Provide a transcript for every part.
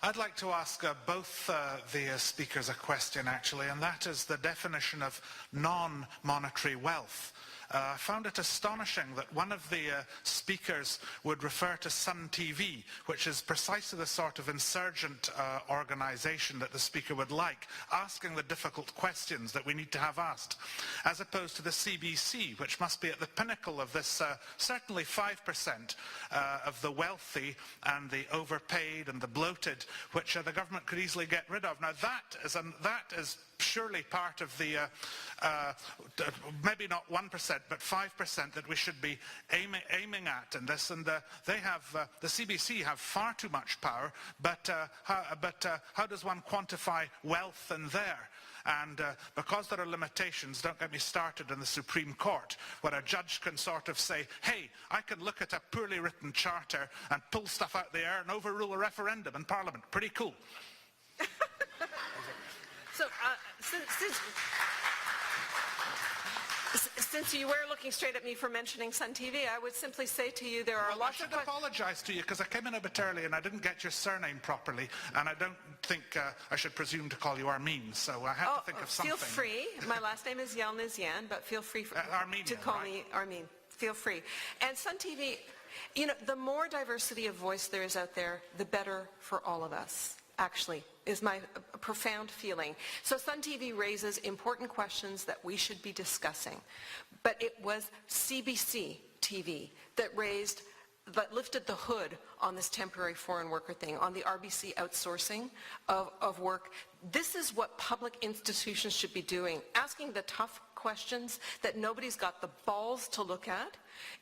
I'd like to ask both the speakers a question, actually, and that is the definition of non-monetary wealth. I found it astonishing that one of the speakers would refer to Sun TV, which is precisely the sort of insurgent organization that the speaker would like, asking the difficult questions that we need to have asked, as opposed to the CBC, which must be at the pinnacle of this, certainly 5% of the wealthy and the overpaid and the bloated, which the government could easily get rid of. Now that is surely part of the, maybe not 1%, but 5% that we should be aiming at in this. And they have, the CBC have far too much power, but how does one quantify wealth in there? And because there are limitations, don't get me started in the Supreme Court, where a judge can sort of say, hey, I can look at a poorly written charter and pull stuff out the air and overrule a referendum in Parliament. Pretty cool. So, since you were looking straight at me for mentioning Sun TV, I would simply say to you there are lots of... I should apologize to you because I came in a bit early and I didn't get your surname properly, and I don't think I should presume to call you Armin, so I had to think of something. Feel free. My last name is Yelnizyan, but feel free to call me Armin. Feel free. And Sun TV, you know, the more diversity of voice there is out there, the better for all of us. Actually, is my profound feeling. So Sun TV raises important questions that we should be discussing. But it was CBC TV that lifted the hood on this temporary foreign worker thing, on the RBC outsourcing of work. This is what public institutions should be doing, asking the tough questions that nobody's got the balls to look at.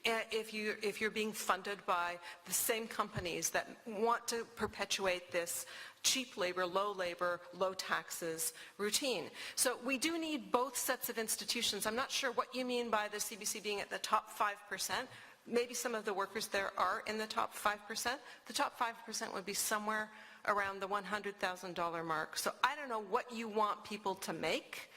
And if you're being funded by the same companies that want to perpetuate this cheap labor, low taxes routine. So we do need both sets of institutions. I'm not sure what you mean by the CBC being at the top 5%. Maybe some of the workers there are in the top 5%. The top 5% would be somewhere around the $100,000 mark. So I don't know what you want people to make.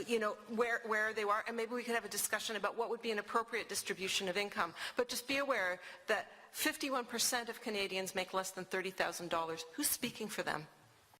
You know, where they are, and maybe we could have a discussion about what would be an appropriate distribution of income. But just be aware that 51% of Canadians make less than $30,000. Who's speaking for them?